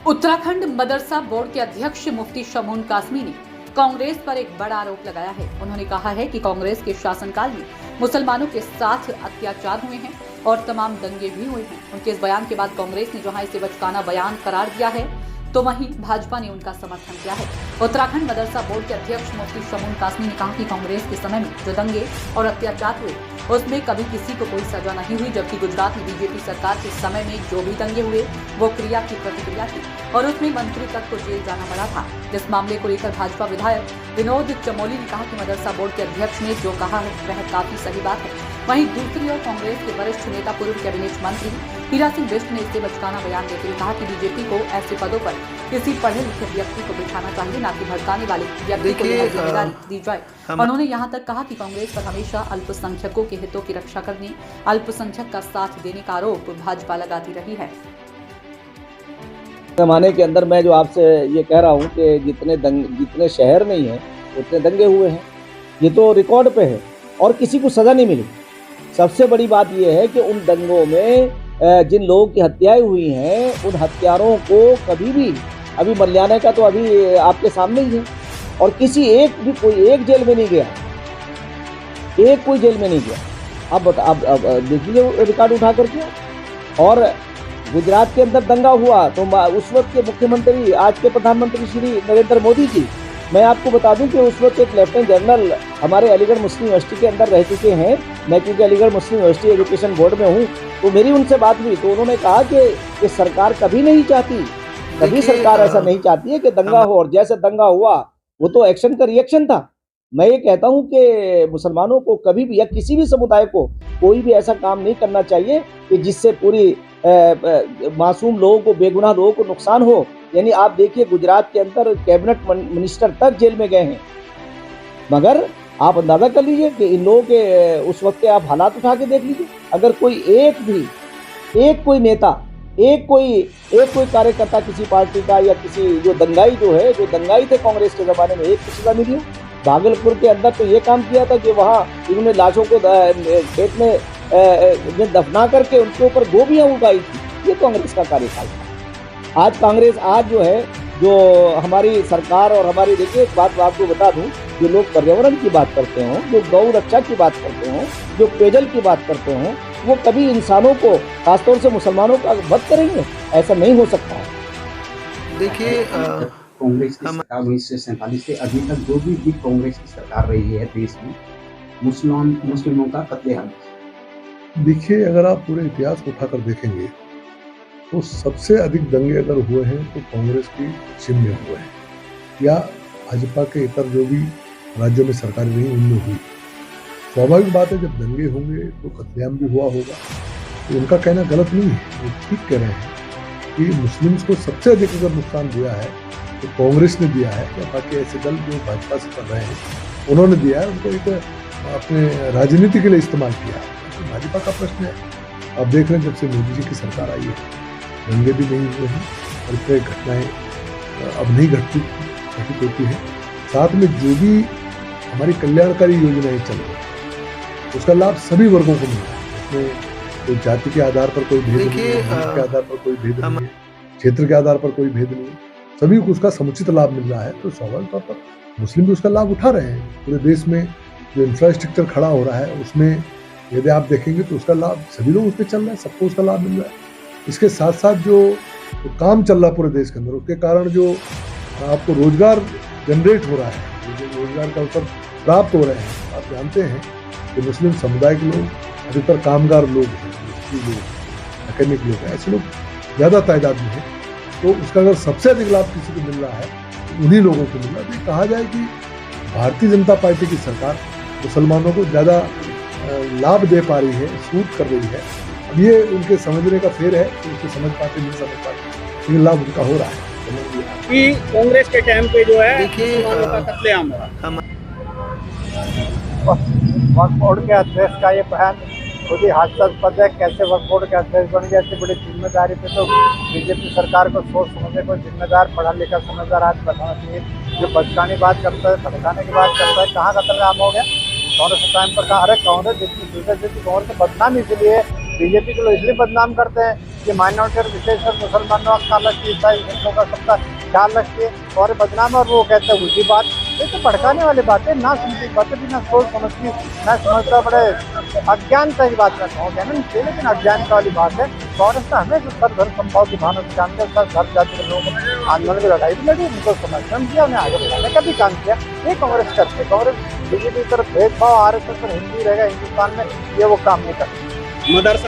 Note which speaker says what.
Speaker 1: उत्तराखंड मदरसा board के अध्यक्ष मुफ्ती शमून कासमी ने कांग्रेस पर एक बड़ा आरोप लगाया है। उन्होंने कहा है कि कांग्रेस के शासनकाल में मुसलमानों के साथ अत्याचार हुए हैं और तमाम दंगे भी हुए हैं। उनके इस बयान के बाद कांग्रेस ने जहां इसे बचकाना बयान करार दिया है, तो वहीं भाजपा ने उनका समर्थन किया है। उत्तराखंड मदरसा बोर्ड के अध्यक्ष मुफ्ती शमून कासमी ने कहा कि कांग्रेस के समय में जो दंगे और अत्याचार हुए उसमें कभी किसी को कोई सजा नहीं हुई, जबकि गुजरात में बीजेपी सरकार के समय में जो भी दंगे हुए वो क्रिया की प्रतिक्रिया थी और उसमें मंत्री तक को जेल जाना पड़ा था। इस मामले को लेकर भाजपा विधायक विनोद चमोली ने कहा कि मदरसा बोर्ड के अध्यक्ष ने जो कहा है वह काफी सही बात है। वहीं दूसरी ओर कांग्रेस के वरिष्ठ नेता पूर्व कैबिनेट मंत्री हीरा सिंह बिष्ट ने इससे बचकाना बयान देते हुए कहा कि बीजेपी को ऐसे पदों पर किसी पढ़े लिखे व्यक्ति को बिठाना चाहिए, न कि भड़काने वाले व्यक्ति को यह जिम्मेदारी दी जाए। उन्होंने यहाँ तक कहा कि कांग्रेस पर हमेशा अल्पसंख्यकों के हितों की रक्षा करने, अल्पसंख्यक का साथ देने का आरोप भाजपा लगाती रही है।
Speaker 2: जमाने के अंदर मैं जो आपसे ये कह रहा हूँ कि जितने शहर नहीं है उतने दंगे हुए हैं, ये तो रिकॉर्ड पे है और किसी को सजा नहीं मिली। सबसे बड़ी बात यह है कि उन दंगों में जिन लोगों की हत्याएं हुई हैं, उन हत्यारों को कभी भी, अभी मल्याने का तो अभी आपके सामने ही है, और किसी एक भी कोई एक जेल में नहीं गया, एक कोई जेल में नहीं गया। अब देख लीजिए रिकॉर्ड उठा करके। और गुजरात के अंदर दंगा हुआ तो उस वक्त के मुख्यमंत्री, आज के प्रधानमंत्री श्री नरेंद्र मोदी जी, मैं आपको बता दूं कि उस वक्त एक लेफ्टिनेंट जनरल हमारे अलीगढ़ मुस्लिम यूनिवर्सिटी के अंदर रह चुके हैं। मैं क्योंकि अलीगढ़ मुस्लिम यूनिवर्सिटी एजुकेशन बोर्ड में हूं, तो मेरी उनसे बात हुई तो उन्होंने कहा कि सरकार कभी नहीं चाहती, कभी सरकार ऐसा नहीं चाहती है कि दंगा हो, और जैसे दंगा हुआ वो तो एक्शन का रिएक्शन था। मैं ये कहता हूं कि मुसलमानों को कभी भी या किसी भी समुदाय को कोई भी ऐसा काम नहीं करना चाहिए कि जिससे पूरी मासूम लोगों को, बेगुनाह लोगों को नुकसान हो। यानी आप देखिए गुजरात के अंदर कैबिनेट मिनिस्टर तक जेल में गए हैं, मगर आप अंदाजा कर लीजिए कि इन लोगों के उस वक्त के आप हालात उठा के देख लीजिए। अगर कोई एक कोई नेता, एक कोई कार्यकर्ता किसी पार्टी का या किसी जो दंगाई थे कांग्रेस के जमाने में, एक की सजा मिली हो। भागलपुर के अंदर तो ये काम किया था कि वहाँ इन्होंने लाशों को खेत में दफना करके उनके ऊपर गोभियां उगाई थी। ये कांग्रेस का कार्यकाल था। आज कांग्रेस जो है, जो हमारी सरकार और हमारी, देखिए एक बात आपको बता दूं, जो लोग पर्यावरण की बात करते हों, जो गौ रक्षा की बात करते हों, जो पेयजल की बात करते हों, वो कभी इंसानों को, खासतौर से मुसलमानों का वध करेंगे? ऐसा नहीं हो सकता है।
Speaker 3: देखिए
Speaker 4: कांग्रेस की सरकार 1947 से अभी तक जो भी कांग्रेस की सरकार रही है देश में, मुस्लिमों का कत्लेआम।
Speaker 5: देखिए, अगर आप पूरे इतिहास को उठाकर देखेंगे तो सबसे अधिक दंगे अगर हुए हैं तो कांग्रेस की जिम में हुए हैं, या भाजपा के इतर जो भी राज्यों में सरकारें रही उनमें हुई। स्वाभाविक बात है, जब दंगे होंगे तो कत्लेआम भी हुआ होगा। तो उनका कहना गलत नहीं है, वो ठीक कह रहे हैं कि मुस्लिम्स को सबसे अधिक अगर नुकसान दिया है तो कांग्रेस ने दिया है, या बाकी ऐसे दल जो भाजपा से कर रहे हैं उन्होंने दिया है। उनको एक अपने राजनीति के लिए इस्तेमाल किया है। तो भाजपा का प्रश्न है, आप देख रहे हैं जब से मोदी जी की सरकार आई है दंगे भी नहीं हुए हैं और कई घटनाएं अब नहीं घटित होती है। साथ में जो भी हमारी कल्याणकारी योजनाएं चल रही है उसका लाभ सभी वर्गों को मिल रहा है। उसमें कोई जाति के आधार पर कोई भेद नहीं है, धर्म के आधार पर कोई भेद नहीं है, क्षेत्र के आधार पर कोई भेद नहीं है, सभी को उसका समुचित लाभ मिल रहा है। तो स्वाभाविक तौर पर मुस्लिम भी उसका लाभ उठा रहे हैं। पूरे देश में जो इंफ्रास्ट्रक्चर खड़ा हो रहा है उसमें यदि आप देखेंगे तो उसका लाभ सभी लोग उस पर चल रहे हैं, सबको उसका लाभ मिल रहा है। इसके साथ साथ जो काम चल रहा है पूरे देश के अंदर, उसके कारण जो आपको रोजगार जनरेट हो रहा है, जो रोजगार का अवसर प्राप्त हो रहे हैं। आप जानते हैं कि मुस्लिम समुदाय के लोग अधिकतर कामगार लोग हैं, मैकेनिक लोग हैं, ऐसे लोग ज़्यादा तादाद में हैं। तो उसका अगर सबसे अधिक लाभ किसी को मिल रहा है तो उन्हीं लोगों को मिल रहा है। तो कहा जाए कि भारतीय जनता पार्टी की सरकार मुसलमानों को ज़्यादा लाभ दे पा रही है, सूट कर रही है। अब ये उनके समझने का फेर है कि उसको समझ पाते नहीं समझ पाते, लेकिन लाभ उनका हो रहा है।
Speaker 6: कि कांग्रेस के टाइम पे जो है मुसलमानों का कत्लेआम हुआ।
Speaker 7: वक्फ बोर्ड के अध्यक्ष का ये बयान खुद ही हास्यास्पद है। कैसे वक्फ बोर्ड के अध्यक्ष बन गए? ऐसी बड़ी जिम्मेदारी पे तो बीजेपी सरकार को सोच समझने को जिम्मेदार, पढ़ा लिखा समझदार आदमी बताना चाहिए। जो बचकानी बात करता है, भड़काने की बात करता है, कहाँ कत्लेआम हो गया? कांग्रेस के टाइम पर कहा, अरे कांग्रेस जितनी कांग्रेस बदनाम इसलिए बीजेपी को लोग इसलिए बदनाम करते हैं कि माइनॉरिटी और विशेषकर मुसलमानों का ख्याल रखिए, ईसाई हिंदुओं का सबका ख्याल रखिए और बदनाम, और वो कहते हैं उल्टी बात। ये तो भड़काने वाली बात है, ना समझी बातें भी, ना सोच समझ की। मैं समझता बड़े अज्ञानता की बात मैं कहूँगा ना, लेकिन अज्ञानता वाली बात है। कांग्रेस ने हमेशा सर्वधर्म समभाव की भावना से काम किया, हर जाति के लोगों को आंदोलन की लड़ाई भी लड़ी, उनको समर्थन किया, उन्हें आगे बढ़ाने का भी काम किया। ये कांग्रेस करते, कांग्रेस बीजेपी की तरफ भेदभाव, RSS पर हिंदू रहेगा हिंदुस्तान में, ये वो काम नहीं करती।
Speaker 6: मदरसा